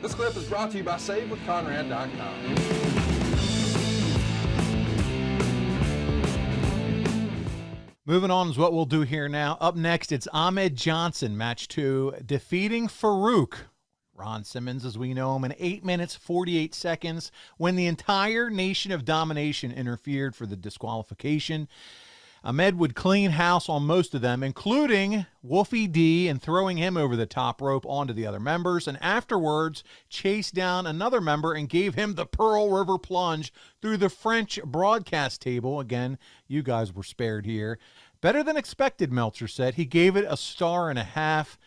This clip is brought to you by SaveWithConrad.com. Moving on is what we'll do here now. Up next, it's Ahmed Johnson, match 2, defeating Farooq, Ron Simmons as we know him, in 8 minutes, 48 seconds, when the entire Nation of Domination interfered for the disqualification. Ahmed would clean house on most of them, including Wolfie D, and throwing him over the top rope onto the other members, and afterwards chased down another member and gave him the Pearl River plunge through the French broadcast table. Again, you guys were spared here. Better than expected, Meltzer said. He gave it a 1.5 stars.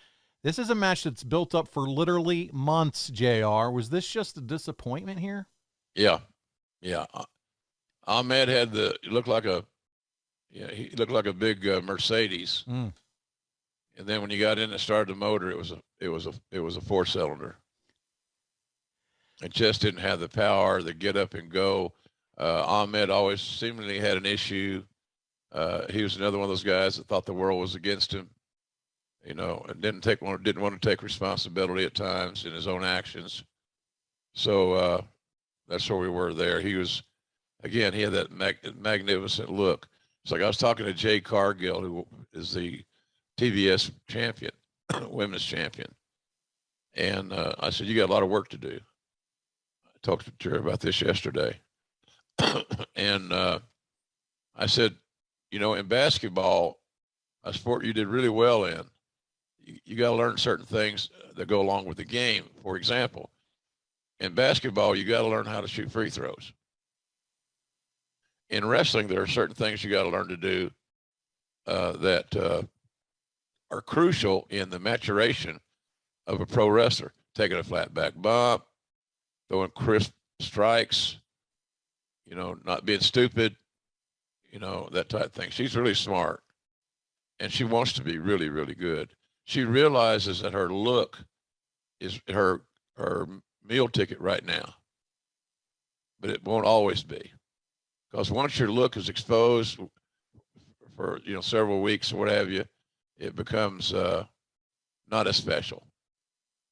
This is a match that's built up for literally months, JR. Was this just a disappointment here? Yeah. Ahmed had he looked like a big Mercedes. And then when you got in and started the motor, it was a 4-cylinder. It just didn't have the power, the get up and go. Ahmed always seemingly had an issue. He was another one of those guys that thought the world was against him, and didn't want to take responsibility at times in his own actions. So that's where we were there. He was, again, he had that magnificent look. It's like I was talking to Jay Cargill, who is the TBS champion, women's champion. And I said, you got a lot of work to do. I talked to her about this yesterday. And I said, in basketball, a sport you did really well in, you got to learn certain things that go along with the game. For example, in basketball, you got to learn how to shoot free throws. In wrestling, there are certain things you got to learn to do that are crucial in the maturation of a pro wrestler. Taking a flat back bump, throwing crisp strikes, not being stupid, that type of thing. She's really smart, and she wants to be really, really good. She realizes that her look is her meal ticket right now, but it won't always be. Because once your look is exposed for several weeks or what have you, it becomes not as special.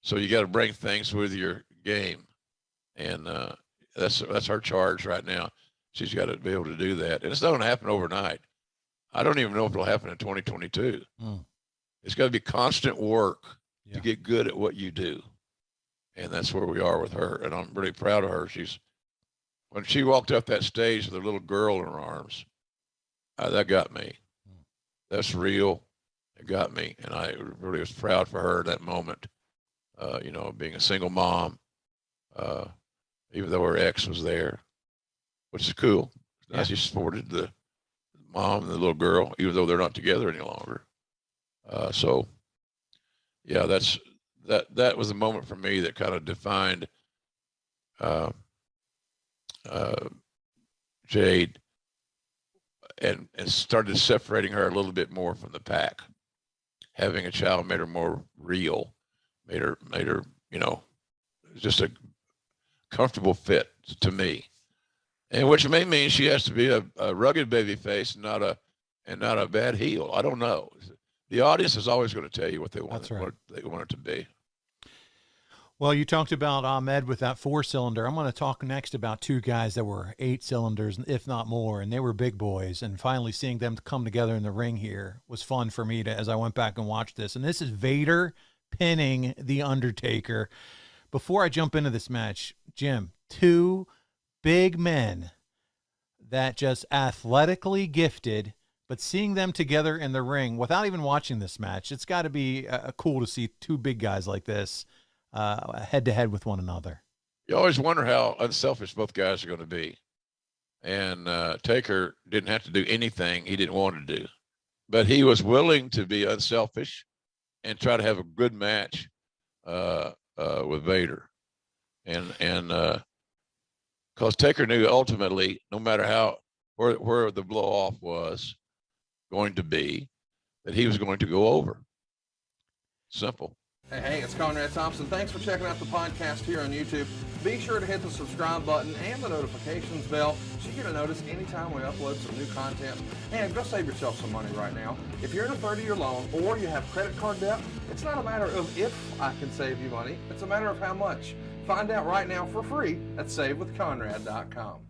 So you got to bring things with your game, and that's her charge right now. She's got to be able to do that, and it's not going to happen overnight. I don't even know if it'll happen in 2022. It's got to be constant work to get good at what you do, and that's where we are with her. And I'm really proud of her. When she walked up that stage with her little girl in her arms, that got me. That's real. It got me. And I really was proud for her in that moment, being a single mom, even though her ex was there, which is cool. Now she supported the mom and the little girl, even though they're not together any longer. That was a moment for me that kind of defined Jade and started separating her a little bit more from the pack. Having a child made her more real, made her just a comfortable fit to me, and which may mean she has to be a rugged baby face and not a bad heel. I don't know. The audience is always going to tell you what they want. That's right. What they want it to be. Well, you talked about Ahmed with that 4-cylinder. I'm going to talk next about 2 guys that were 8 cylinders, if not more, and they were big boys. And finally seeing them come together in the ring here was fun for me as I went back and watched this. And this is Vader pinning The Undertaker. Before I jump into this match, Jim, 2 big men that just athletically gifted, but seeing them together in the ring without even watching this match, it's got to be cool to see 2 big guys like this head-to-head with one another. You always wonder how unselfish both guys are going to be. And Taker didn't have to do anything he didn't want to do. But he was willing to be unselfish and try to have a good match with Vader. And because Taker knew ultimately, no matter where the blow-off was going to be, that he was going to go over. Simple. Hey, it's Conrad Thompson. Thanks for checking out the podcast here on YouTube. Be sure to hit the subscribe button and the notifications bell so you get a notice anytime we upload some new content. And go save yourself some money right now. If you're in a 30-year loan or you have credit card debt, it's not a matter of if I can save you money. It's a matter of how much. Find out right now for free at SaveWithConrad.com.